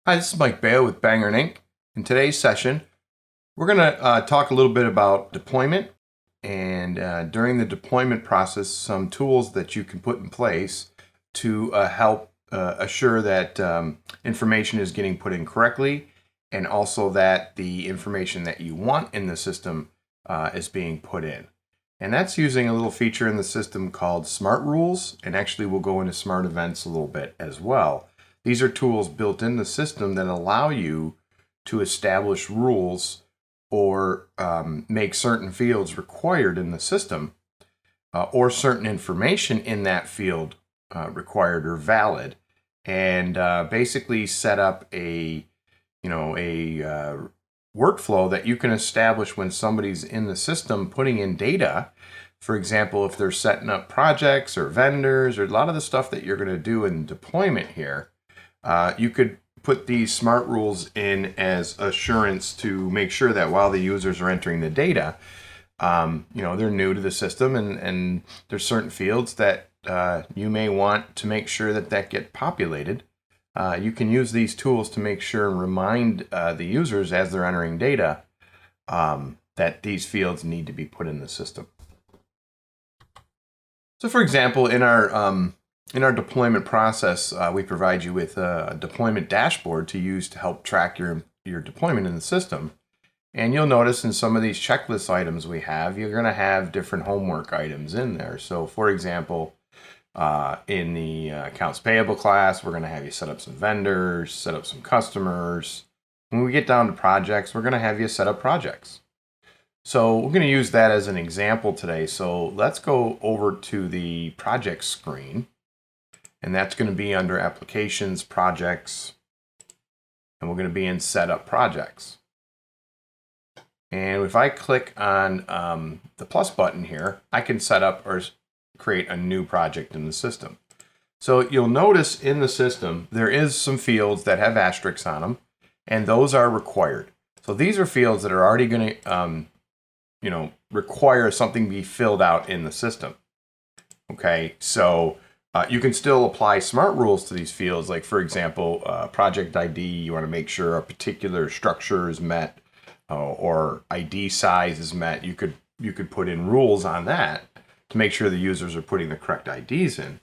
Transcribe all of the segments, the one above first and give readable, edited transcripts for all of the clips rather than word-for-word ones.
Hi, this is Mike Bale with Banger Inc. In today's session, we're going to talk a little bit about deployment and during the deployment process, some tools that you can put in place to help assure that information is getting put in correctly and also that the information that you want in the system is being put in. And that's using a little feature in the system called Smart Rules, and actually we'll go into Smart Events a little bit as well. These are tools built in the system that allow you to establish rules or make certain fields required in the system or certain information in that field required or valid, and basically set up a workflow that you can establish when somebody's in the system putting in data. For example, if they're setting up projects or vendors or a lot of the stuff that you're going to do in deployment here, you could put these smart rules in as assurance to make sure that while the users are entering the data, they're new to the system and there's certain fields that you may want to make sure that get populated. You can use these tools to make sure and remind the users as they're entering data that these fields need to be put in the system. So for example, in our deployment process, we provide you with a deployment dashboard to use to help track your deployment in the system. And you'll notice in some of these checklist items we have, you're going to have different homework items in there. So for example, in the accounts payable class, we're going to have you set up some vendors, set up some customers. When we get down to projects, we're going to have you set up projects. So we're going to use that as an example today. So let's go over to the project screen. And that's going to be under Applications, Projects, and we're going to be in Setup Projects. And if I click on the plus button here, I can set up or create a new project in the system. So you'll notice in the system, there is some fields that have asterisks on them, and those are required. So these are fields that are already going to, require something be filled out in the system. Okay, so you can still apply smart rules to these fields. Like for example, project ID, you want to make sure a particular structure is met or ID size is met. You could put in rules on that to make sure the users are putting the correct IDs in.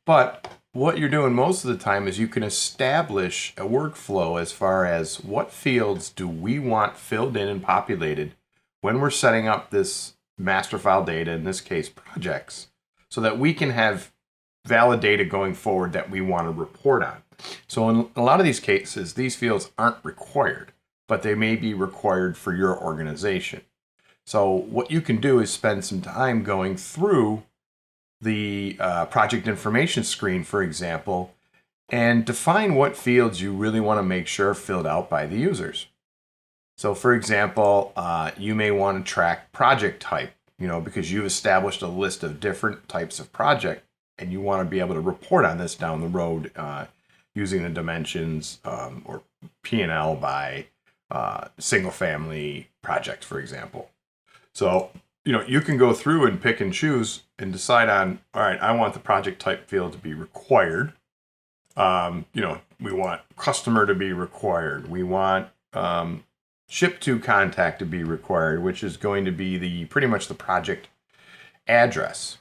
But what you're doing most of the time is you can establish a workflow as far as what fields do we want filled in and populated when we're setting up this master file data, in this case projects, so that we can have valid data going forward that we want to report on. So in a lot of these cases, these fields aren't required, but they may be required for your organization. So what you can do is spend some time going through the project information screen, for example, and define what fields you really want to make sure are filled out by the users. So for example, you may want to track project type, because you've established a list of different types of project and you want to be able to report on this down the road using the dimensions or P&L by single family projects, for example. So, you can go through and pick and choose and decide on, all right, I want the project type field to be required. We want customer to be required. We want ship to contact to be required, which is going to be pretty much the project address.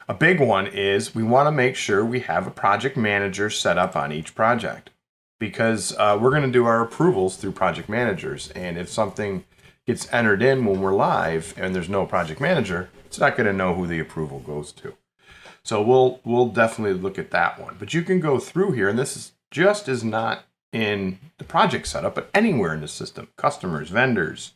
A big one is we want to make sure we have a project manager set up on each project, because we're going to do our approvals through project managers. And if something gets entered in when we're live and there's no project manager, it's not going to know who the approval goes to. So we'll definitely look at that one. But you can go through here, and this is just as not in the project setup, but anywhere in the system, customers, vendors,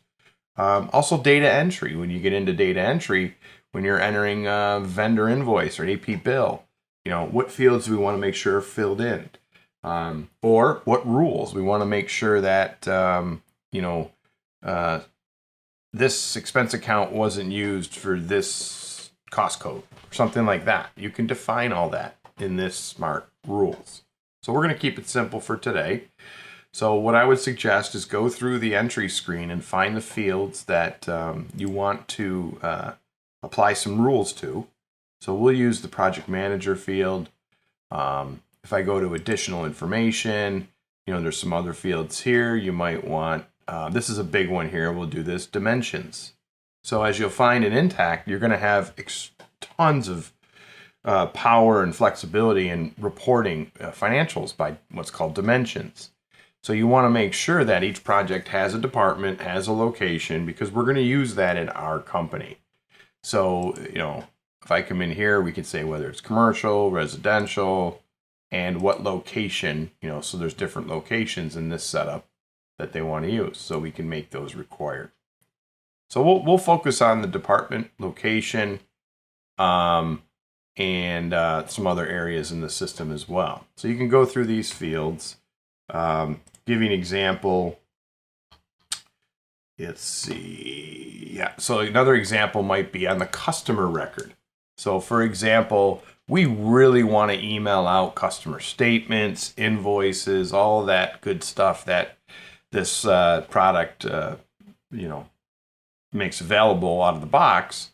also data entry. When you get into data entry, when you're entering a vendor invoice or AP bill, what fields do we want to make sure are filled in? Or what rules we want to make sure that, this expense account wasn't used for this cost code or something like that. You can define all that in this smart rules. So we're going to keep it simple for today. So what I would suggest is go through the entry screen and find the fields that you want to apply some rules to. So we'll use the project manager field. If I go to additional information, There's some other fields here. You might want, this is a big one here. We'll do this, dimensions. So as you'll find in Intacct, you're going to have tons of power and flexibility in reporting financials by what's called dimensions. So you want to make sure that each project has a department, has a location, because we're going to use that in our company. So, if I come in here, we can say whether it's commercial, residential, and what location, so there's different locations in this setup that they want to use. So we can make those required. So we'll focus on the department, location, and some other areas in the system as well. So you can go through these fields. Give you an example. Let's see. Yeah. So another example might be on the customer record. So for example, we really want to email out customer statements, invoices, all of that good stuff that this product, makes available out of the box.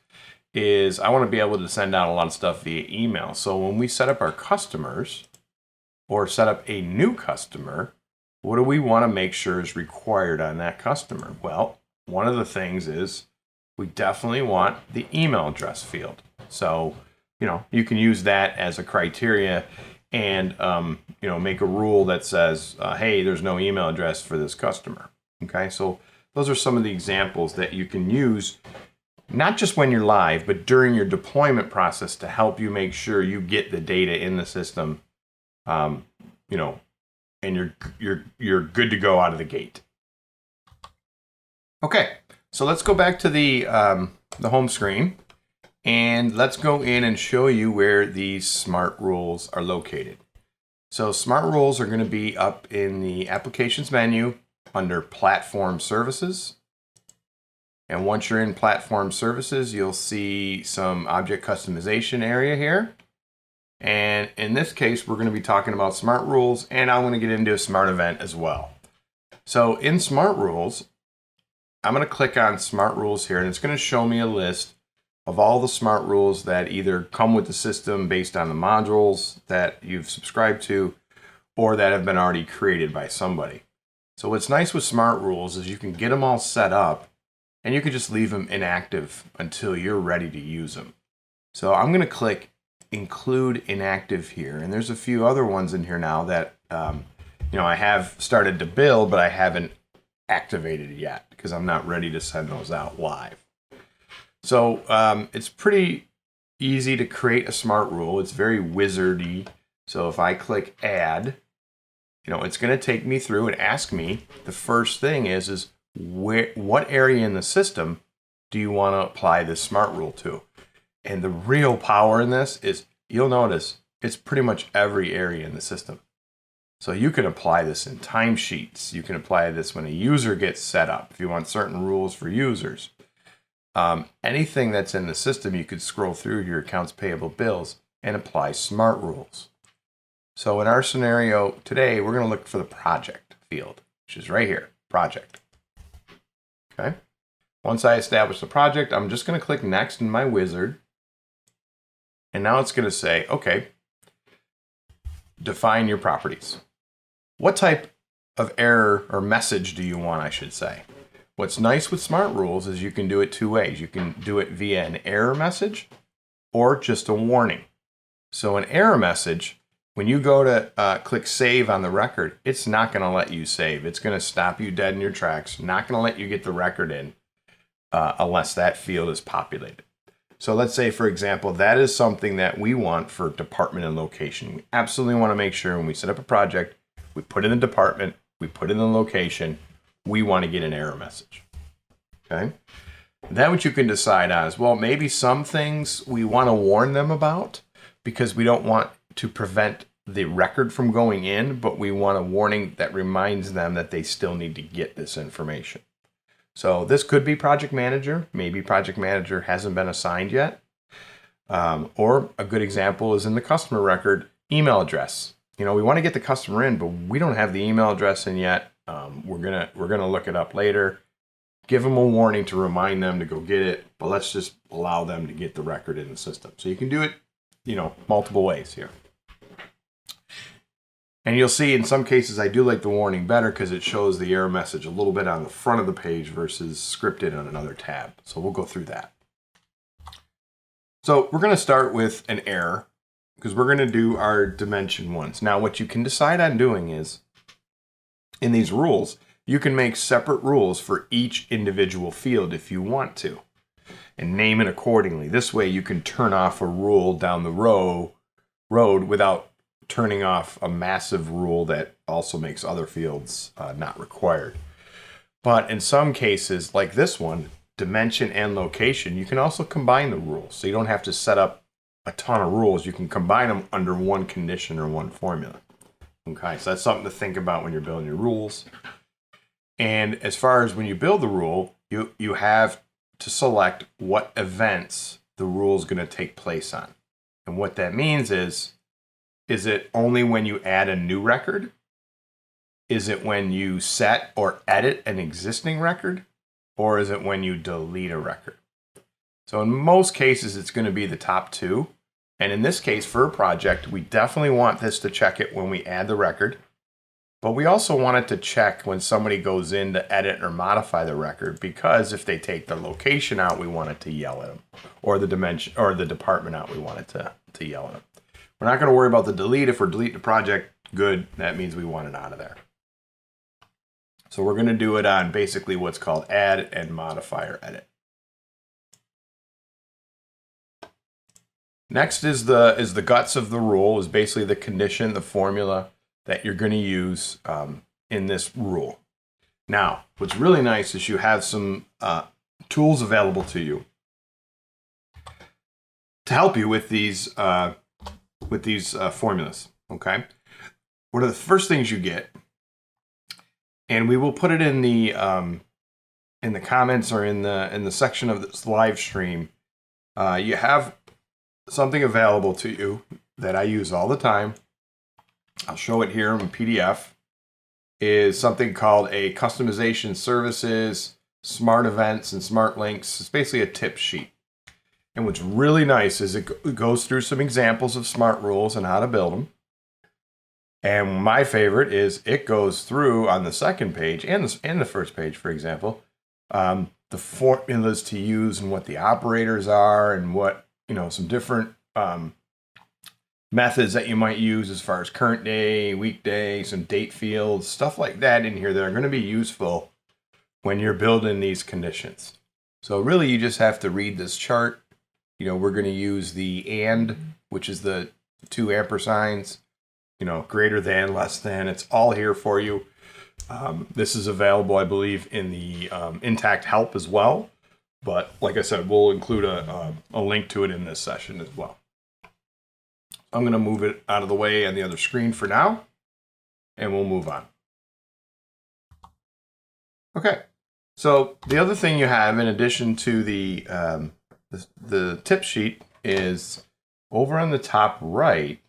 Is I want to be able to send out a lot of stuff via email. So when we set up our customers or set up a new customer, what do we want to make sure is required on that customer? Well, one of the things is we definitely want the email address field. So, you can use that as a criteria and, make a rule that says, hey, there's no email address for this customer. Okay, so those are some of the examples that you can use, not just when you're live, but during your deployment process to help you make sure you get the data in the system, and you're good to go out of the gate. Okay, so let's go back to the home screen, and let's go in and show you where these smart rules are located. So smart rules are going to be up in the applications menu under platform services. And once you're in platform services, you'll see some object customization area here. And in this case, we're going to be talking about smart rules, and I'm going to get into a smart event as well. So in smart rules, I'm going to click on smart rules here, and it's going to show me a list of all the smart rules that either come with the system based on the modules that you've subscribed to or that have been already created by somebody. So what's nice with smart rules is you can get them all set up and you can just leave them inactive until you're ready to use them. So I'm going to click include inactive here, and there's a few other ones in here now that I have started to build, but I haven't activated yet because I'm not ready to send those out live. So it's pretty easy to create a smart rule. It's very wizardy. So if I click add, it's going to take me through and ask me, the first thing is what area in the system do you want to apply this smart rule to? And the real power in this is, you'll notice it's pretty much every area in the system. So you can apply this in timesheets. You can apply this when a user gets set up. If you want certain rules for users, anything that's in the system, you could scroll through your accounts payable bills and apply smart rules. So in our scenario today, we're going to look for the project field, which is right here, project. Okay. Once I establish the project, I'm just going to click next in my wizard. And now it's going to say, okay, define your properties. What type of error or message do you want, I should say? What's nice with smart rules is you can do it two ways. You can do it via an error message or just a warning. So an error message, when you go to click save on the record, it's not going to let you save. It's going to stop you dead in your tracks, not going to let you get the record in unless that field is populated. So let's say, for example, that is something that we want for department and location. We absolutely want to make sure when we set up a project, we put in the department, we put in the location, we want to get an error message. Okay? Then what you can decide on is, well, maybe some things we want to warn them about because we don't want to prevent the record from going in, but we want a warning that reminds them that they still need to get this information. So this could be project manager. Maybe project manager hasn't been assigned yet. Or a good example is in the customer record, email address. We want to get the customer in, but we don't have the email address in yet. We're gonna look it up later. Give them a warning to remind them to go get it, but let's just allow them to get the record in the system. So you can do it, multiple ways here. And you'll see in some cases I do like the warning better because it shows the error message a little bit on the front of the page versus scripted on another tab. So we'll go through that. So we're going to start with an error because we're going to do our dimension ones. Now what you can decide on doing is, in these rules, you can make separate rules for each individual field if you want to, and name it accordingly. This way you can turn off a rule down the road without turning off a massive rule that also makes other fields not required. But in some cases, like this one, dimension and location, you can also combine the rules. So you don't have to set up a ton of rules. You can combine them under one condition or one formula. Okay, so that's something to think about when you're building your rules. And as far as when you build the rule, you have to select what events the rule is going to take place on. And what that means is it only when you add a new record? Is it when you set or edit an existing record? Or is it when you delete a record? So in most cases, it's going to be the top two. And in this case, for a project, we definitely want this to check it when we add the record. But we also want it to check when somebody goes in to edit or modify the record, because if they take the location out, we want it to yell at them. Or the dimension or the department out, we want it to yell at them. We're not going to worry about the delete. If we're deleting the project, good. That means we want it out of there. So we're going to do it on basically what's called add and modifier edit. Next is the guts of the rule, is basically the condition, the formula that you're going to use in this rule. Now, what's really nice is you have some tools available to you to help you with these formulas. Okay, one of the first things you get, and we will put it in the comments or in the section of this live stream. You have something available to you that I use all the time. I'll show it here in PDF. Is something called a customization services, smart events, and smart links. It's basically a tip sheet. And what's really nice is it goes through some examples of smart rules and how to build them. And my favorite is it goes through on the second page and the first page, for example, the formulas to use and what the operators are and what, some different methods that you might use as far as current day, weekday, some date fields, stuff like that in here that are going to be useful when you're building these conditions. So really you just have to read this chart. We're going to use the and, which is the two ampersigns, greater than, less than. It's all here for you. This is available, I believe, in the Intacct help as well. But like I said, we'll include a link to it in this session as well. I'm going to move it out of the way on the other screen for now, and we'll move on. Okay, so the other thing you have in addition to the tip sheet is over on the top right.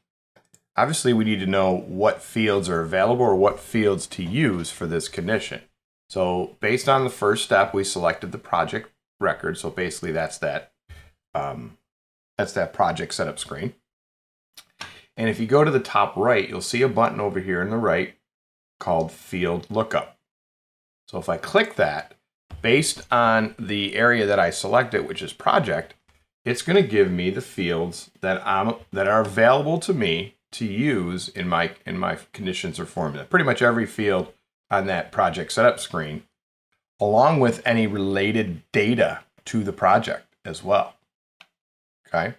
Obviously, we need to know what fields are available or what fields to use for this condition. So based on the first step, we selected the project record. So basically that's that project setup screen. And if you go to the top right, you'll see a button over here on the right called Field Lookup. So if I click that, based on the area that I selected, which is project, it's going to give me the fields that are available to me to use in my conditions or formula. Pretty much every field on that project setup screen, along with any related data to the project as well. Okay.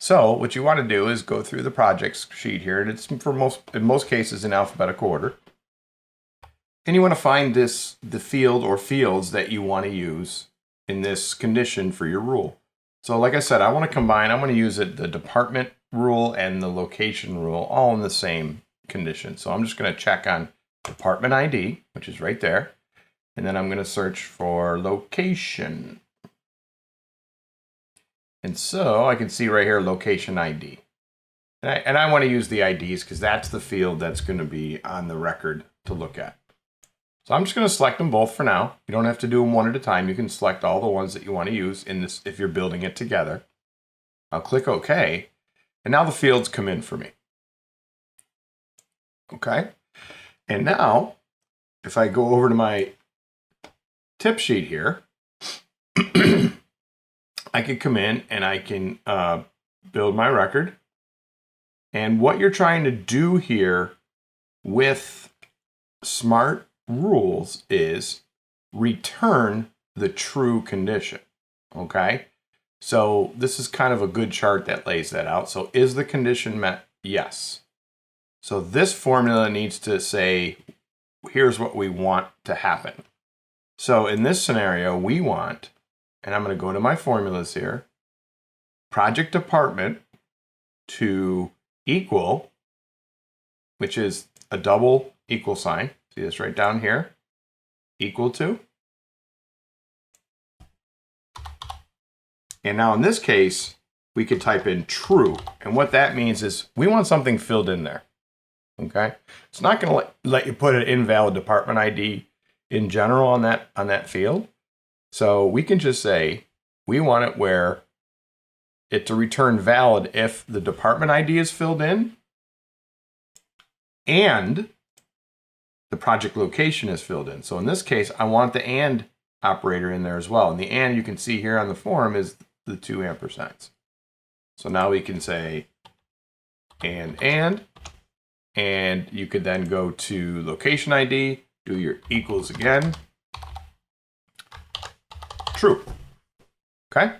So what you want to do is go through the projects sheet here, and it's in most cases in alphabetical order. And you want to find the field or fields that you want to use in this condition for your rule. So like I said, I want to combine, I'm going to use the department rule and the location rule all in the same condition. So I'm just going to check on department ID, which is right there. And then I'm going to search for location. And so I can see right here, location ID. And I want to use the IDs because that's the field that's going to be on the record to look at. So I'm just going to select them both for now. You don't have to do them one at a time. You can select all the ones that you want to use in this if you're building it together. I'll click OK. And now the fields come in for me. Okay. And now, if I go over to my tip sheet here, I can come in and I can build my record. And what you're trying to do here with smart rules is return the true condition. Okay. So this is kind of a good chart that lays that out. So is the condition met? Yes. So this formula needs to say, here's what we want to happen. So in this scenario, we want, and I'm going to go to my formulas here, project department to equal, which is a double equal sign. See this right down here, equal to. And now in this case, we could type in true. And what that means is we want something filled in there. Okay. It's not going to let you put an invalid department ID in general on that field. So we can just say we want it where it to return valid if the department ID is filled in and the project location is filled in. So in this case, I want the and operator in there as well. And the and you can see here on the form is the 2 ampersands. So now we can say and you could then go to location ID, do your equals again. True. Okay.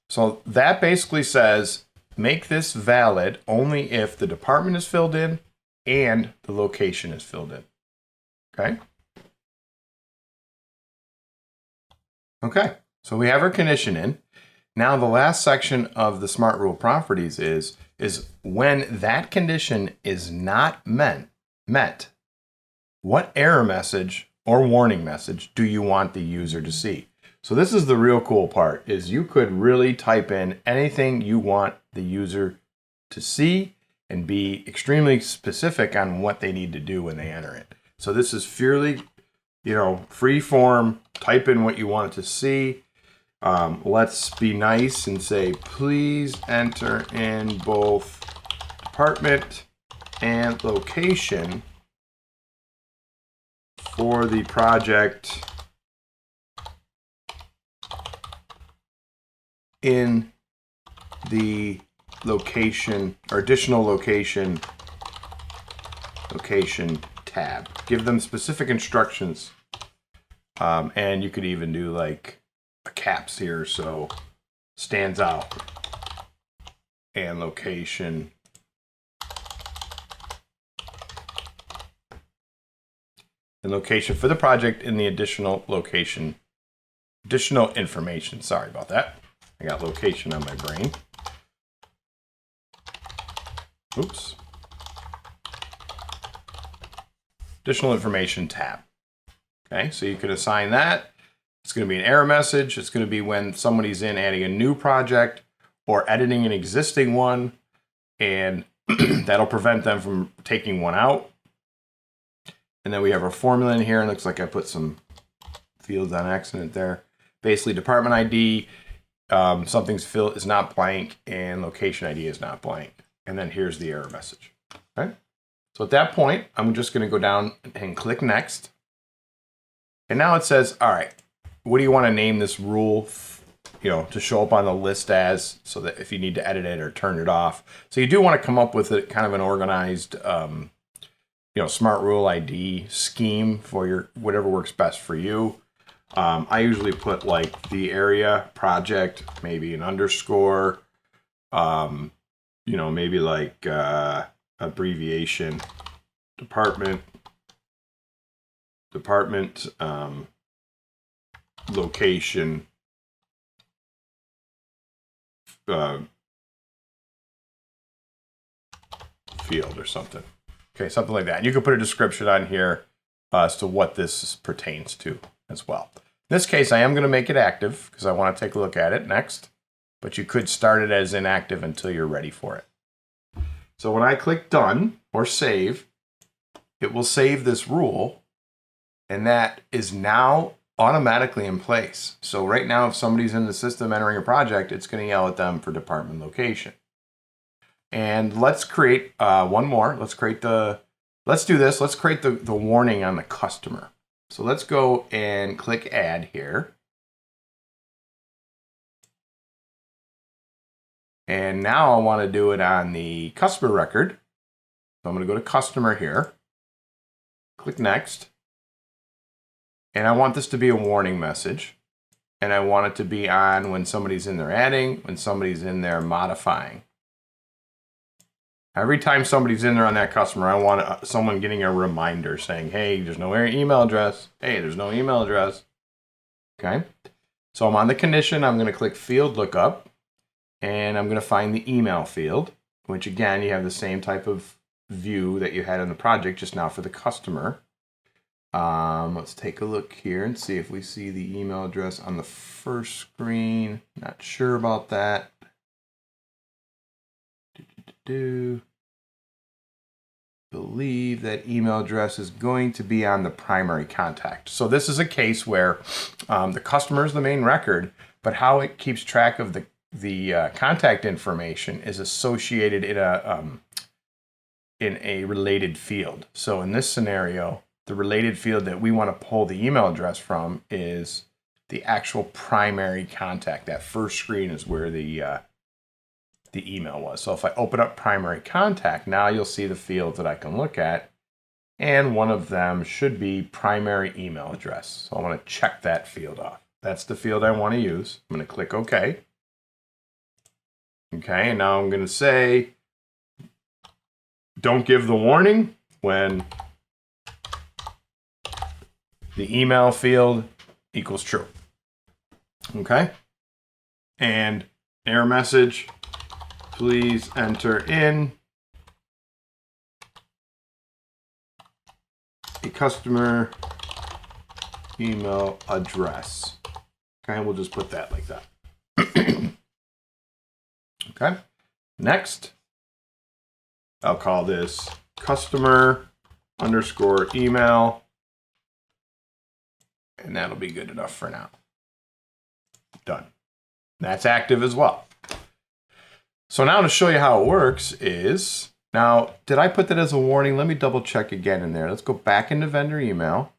So that basically says make this valid only if the department is filled in and the location is filled in. Okay. Okay. So we have our condition in. Now the last section of the smart rule properties is when that condition is not met, what error message or warning message do you want the user to see? So this is the real cool part, is you could really type in anything you want the user to see and be extremely specific on what they need to do when they enter it. So this is purely, free form, type in what you want to see. Let's be nice and say, please enter in both department and location for the project in the location or additional location tab. Give them specific instructions. And you could even do like a caps here, so stands out and location. And location for the project in the additional information. Sorry about that. I got location on my brain. Oops. Additional information tab. Okay, so you could assign that. It's going to be an error message. It's going to be when somebody's in adding a new project or editing an existing one, and that'll prevent them from taking one out. And then we have our formula in here. It looks like I put some fields on accident there. Basically, department ID, something's filled is not blank, and location ID is not blank. And then here's the error message. Okay. So at that point, I'm just going to go down and click next. And now it says, all right, what do you want to name this rule, to show up on the list as, so that if you need to edit it or turn it off. So you do want to come up with a kind of an organized, smart rule ID scheme for your, whatever works best for you. I usually put like the area project, maybe an underscore, maybe like abbreviation, department, location, field or something. Okay, something like that. And you can put a description on here as to what this pertains to as well. In this case, I am going to make it active because I want to take a look at it next, but you could start it as inactive until you're ready for it. So when I click done or save, it will save this rule, and that is now automatically in place. So right now, if somebody's in the system entering a project, it's going to yell at them for department location. And let's create one more. Let's create the let's do this. Let's create the warning on the customer. So let's go and click add here. And now I want to do it on the customer record. So I'm going to go to customer here, click next. And I want this to be a warning message. And I want it to be on when somebody's in there adding, when somebody's in there modifying. Every time somebody's in there on that customer, I want someone getting a reminder saying, hey, there's no email address. Hey, there's no email address. Okay. So I'm on the condition. I'm going to click field lookup. And I'm going to find the email field, which again, you have the same type of view that you had in the project just now for the customer. Let's take a look here and see if we see the email address on the first screen. Not sure about that. Believe that email address is going to be on the primary contact. So this is a case where the customer is the main record, but how it keeps track of the contact information is associated in a related field. So in this scenario, the related field that we want to pull the email address from is the actual primary contact. That first screen is where the email was. So if I open up primary contact, now you'll see the fields that I can look at, and one of them should be primary email address. So I want to check that field off. That's the field I want to use. I'm going to click OK. Okay, and now I'm going to say, don't give the warning when the email field equals true. Okay, and error message, please enter in a customer email address. Okay, we'll just put that like that. Okay, next, I'll call this customer underscore email, and that'll be good enough for now. Done. That's active as well. So now to show you how it works is, now, did I put that as a warning? Let me double check again in there. Let's go back into vendor email.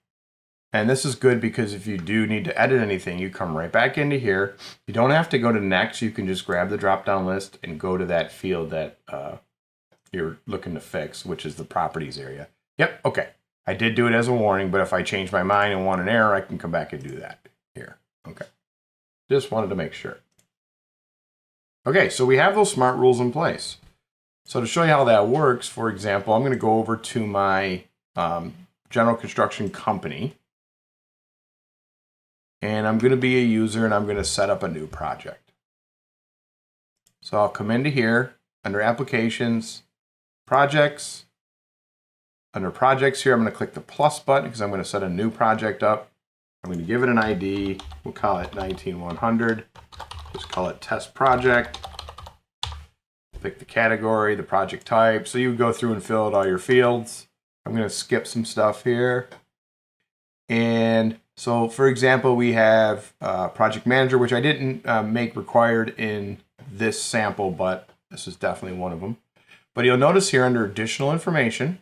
And this is good because if you do need to edit anything, you come right back into here. You don't have to go to next. You can just grab the drop-down list and go to that field that you're looking to fix, which is the properties area. Yep, okay. I did do it as a warning, but if I change my mind and want an error, I can come back and do that here. Okay. Just wanted to make sure. Okay, so we have those smart rules in place. So to show you how that works, for example, I'm going to go over to my general construction company. And I'm going to be a user and I'm going to set up a new project. So I'll come into here under applications, projects. Under projects here, I'm going to click the plus button because I'm going to set a new project up. I'm going to give it an ID. We'll call it 19100. Just call it test project. Pick the category, the project type. So you would go through and fill out all your fields. I'm going to skip some stuff here. And so, for example, we have project manager, which I didn't make required in this sample, but this is definitely one of them. But you'll notice here under additional information,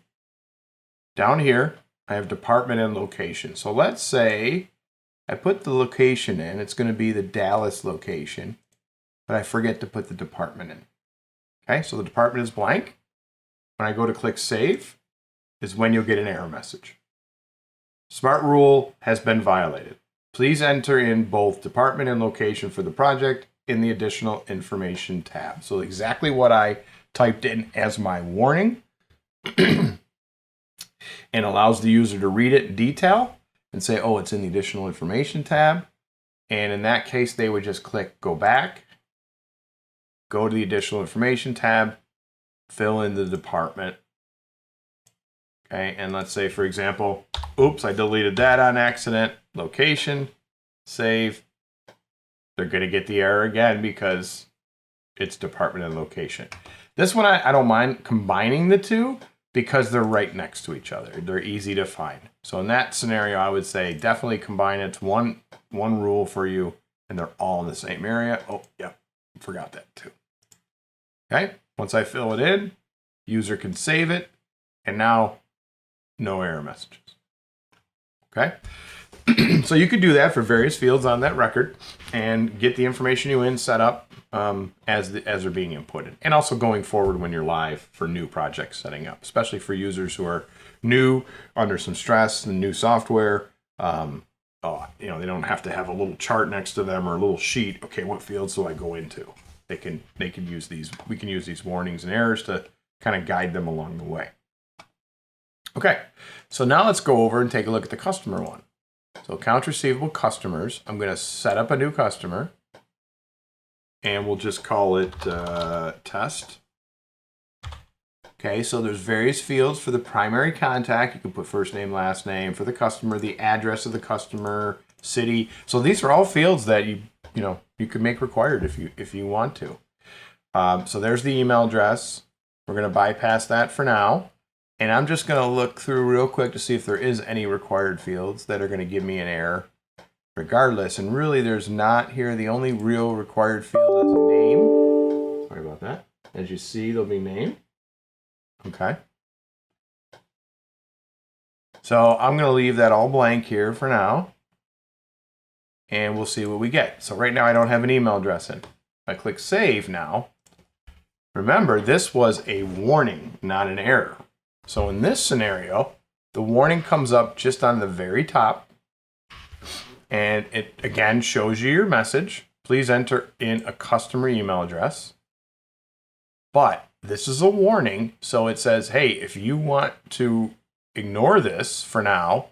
down here, I have department and location. So let's say I put the location in. It's going to be the Dallas location, but I forget to put the department in. Okay, so the department is blank. When I go to click save is when you'll get an error message. Smart rule has been violated. Please enter in both department and location for the project in the additional information tab. So exactly what I typed in as my warning and allows the user to read it in detail and say, oh, it's in the additional information tab. And in that case, they would just click go back, go to the additional information tab, fill in the department. Okay, and let's say, for example, oops, I deleted that on accident. Location, save. They're going to get the error again because it's department and location. This one, I don't mind combining the two because they're right next to each other. They're easy to find. So in that scenario, I would say definitely combine it. It's one rule for you, and they're all in the same area. Oh, yeah, forgot that too. Okay, once I fill it in, user can save it, and now no error messages. Okay. So you could do that for various fields on that record and get the information you in set up as they're being inputted, and also going forward when you're live for new projects setting up, especially for users who are new, under some stress, and new software. They don't have to have a little chart next to them or a little sheet. Okay, what fields do I go into? They can use these. We can use these warnings and errors to kind of guide them along the way. Okay, so now let's go over and take a look at the customer one. So accounts receivable customers, I'm going to set up a new customer, and we'll just call it test. Okay, so there's various fields for the primary contact. You can put first name, last name. For the customer, the address of the customer, city. So these are all fields that you could make required if you want to. So there's the email address. We're going to bypass that for now. And I'm just going to look through real quick to see if there is any required fields that are going to give me an error regardless. And really, there's not here. The only real required field is name. Sorry about that. As you see, there'll be name. Okay. So I'm going to leave that all blank here for now. And we'll see what we get. So right now, I don't have an email address in. If I click save now, remember, this was a warning, not an error. So in this scenario, the warning comes up just on the very top, and it again shows you your message. Please enter in a customer email address. But this is a warning, so it says, hey, if you want to ignore this for now,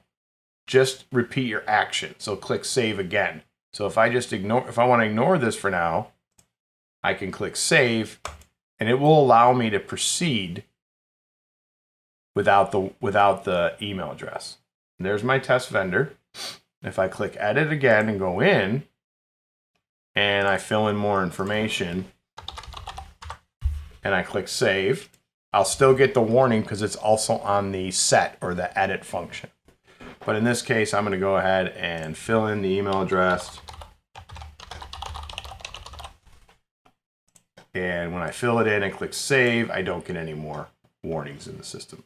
just repeat your action. So click save again. So if I want to ignore this for now, I can click save, and it will allow me to proceed without the email address. And there's my test vendor. If I click edit again and go in, and I fill in more information, and I click save, I'll still get the warning because it's also on the set or the edit function. But in this case, I'm going to go ahead and fill in the email address. And when I fill it in and click save, I don't get any more warnings in the system.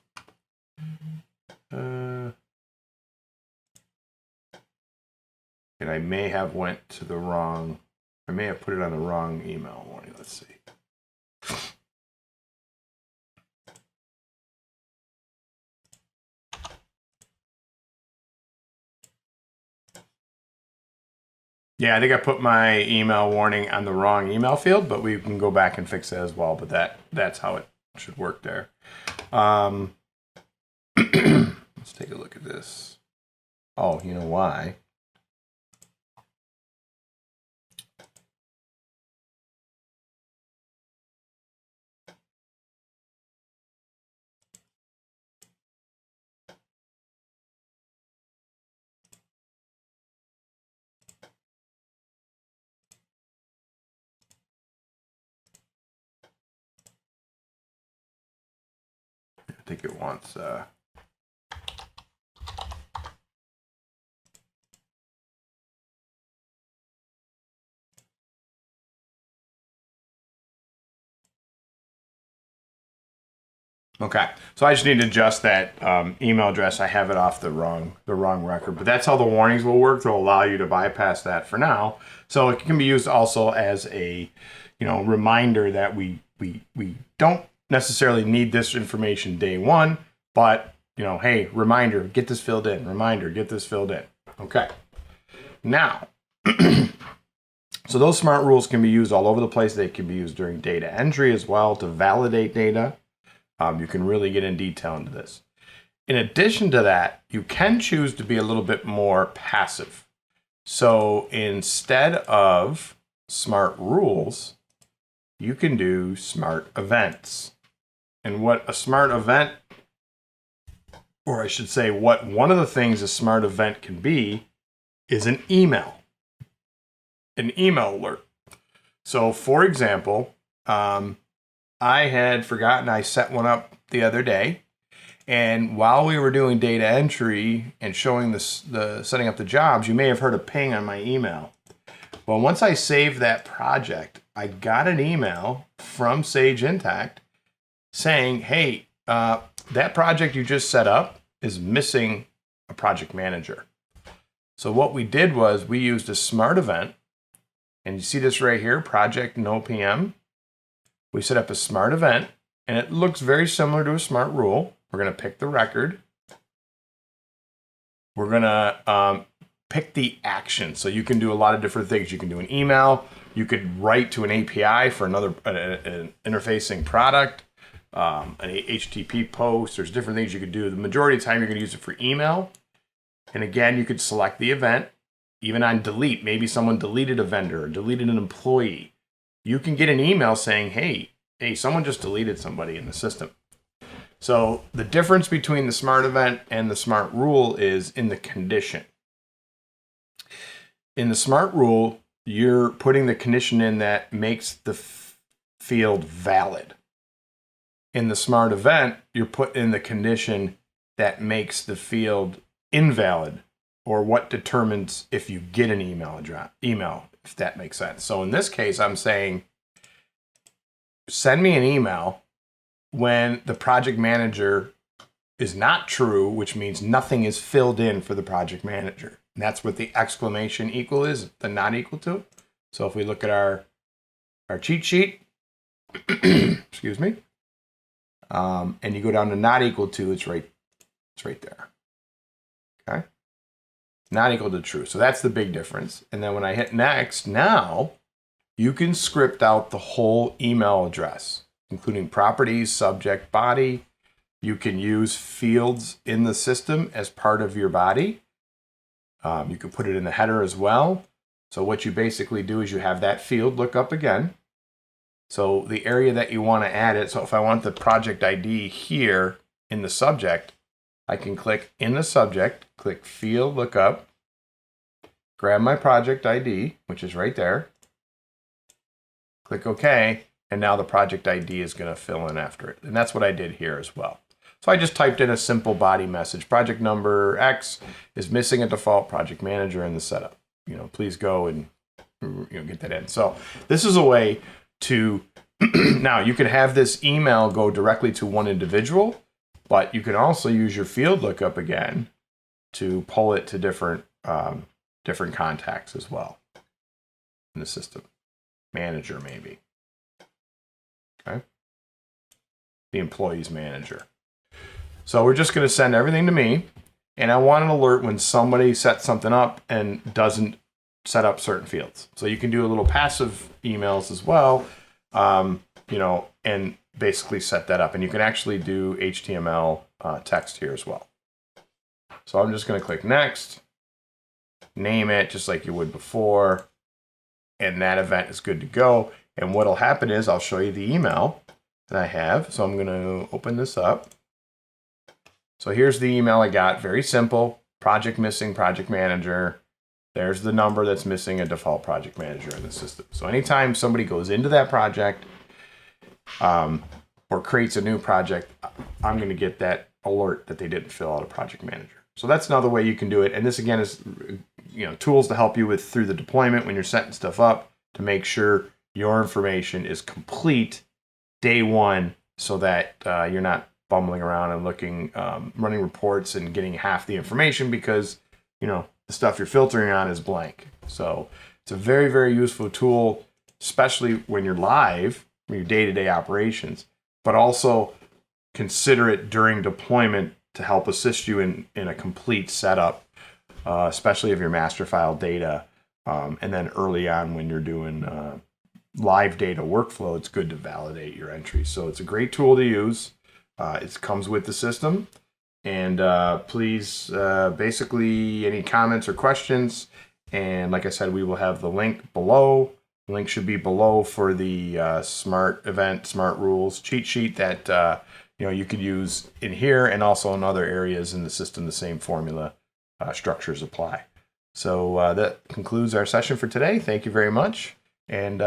And I may have I may have put it on the wrong email warning. Let's see. Yeah, I think I put my email warning on the wrong email field, but we can go back and fix it as well. But that's how it should work there. Let's take a look at this. Oh, you know why? I think it wants okay, so I just need to adjust that email address. I have it off the wrong record, but that's how the warnings will work. They'll allow you to bypass that for now. So it can be used also as a reminder that we don't necessarily need this information day one, but hey, reminder, get this filled in. Reminder, get this filled in. Okay. Now, so those smart rules can be used all over the place. They can be used during data entry as well to validate data. You can really get in detail into this. In addition to that, you can choose to be a little bit more passive. So instead of smart rules, you can do smart events. And what a smart event, or I should say what one of the things a smart event can be, is an email alert. So for example, I had forgotten I set one up the other day, and while we were doing data entry and showing the setting up the jobs, you may have heard a ping on my email. Well, once I saved that project, I got an email from Sage Intacct saying, hey, that project you just set up, is missing a project manager. So what we did was we used a smart event, and you see this right here, project no PM. We set up a smart event, and it looks very similar to a smart rule. We're going to pick the record. We're going to pick the action. So you can do a lot of different things. You can do an email. You could write to an API for another an interfacing product, an HTTP post. There's different things you could do. The majority of the time, you're going to use it for email. And again, you could select the event. Even on delete, maybe someone deleted a vendor or deleted an employee. You can get an email saying, hey, someone just deleted somebody in the system. So the difference between the smart event and the smart rule is in the condition. In the smart rule, you're putting the condition in that makes the field valid. In the smart event, you're putting in the condition that makes the field invalid, or what determines if you get an email, if that makes sense. So in this case, I'm saying, send me an email when the project manager is not true, which means nothing is filled in for the project manager. And that's what the exclamation equal is, the not equal to. So if we look at our cheat sheet, excuse me, and you go down to not equal to, it's right there. Okay. Not equal to true. So that's the big difference. And then when I hit next, now you can script out the whole email address, including properties, subject, body. You can use fields in the system as part of your body. You can put it in the header as well. So what you basically do is you have that field look up again. So the area that you want to add it. So if I want the project ID here in the subject, I can click in the subject, click field lookup, grab my project ID, which is right there, click OK, and now the project ID is going to fill in after it. And that's what I did here as well. So I just typed in a simple body message. Project number X is missing a default project manager in the setup. Please go and get that in. So this is a way to, now you can have this email go directly to one individual, but you can also use your field lookup again to pull it to different contacts as well in the system. Manager, maybe. Okay. The employee's manager. So we're just going to send everything to me, and I want an alert when somebody sets something up and doesn't set up certain fields. So you can do a little passive emails as well, and basically set that up. And you can actually do HTML text here as well. So I'm just going to click next, name it just like you would before, and that event is good to go. And what'll happen is I'll show you the email that I have. So I'm going to open this up. So here's the email I got. Very simple. Project missing project manager. There's the number that's missing a default project manager in the system. So anytime somebody goes into that project or creates a new project, I'm going to get that alert that they didn't fill out a project manager. So that's another way you can do it. And this again is tools to help you through the deployment when you're setting stuff up to make sure your information is complete day one, so that you're not bumbling around and looking, running reports and getting half the information because the stuff you're filtering on is blank. So it's a very, very useful tool, especially when you're live, when your day-to-day operations, but also consider it during deployment to help assist you in a complete setup, especially of your master file data. And then early on when you're doing live data workflow, it's good to validate your entries. So it's a great tool to use. It comes with the system. And please, basically, any comments or questions. And like I said, we will have the link below. The link should be below for the smart event, smart rules cheat sheet that you could use in here and also in other areas in the system. The same formula structures apply. So that concludes our session for today. Thank you very much. And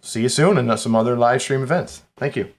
see you soon in some other live stream events. Thank you.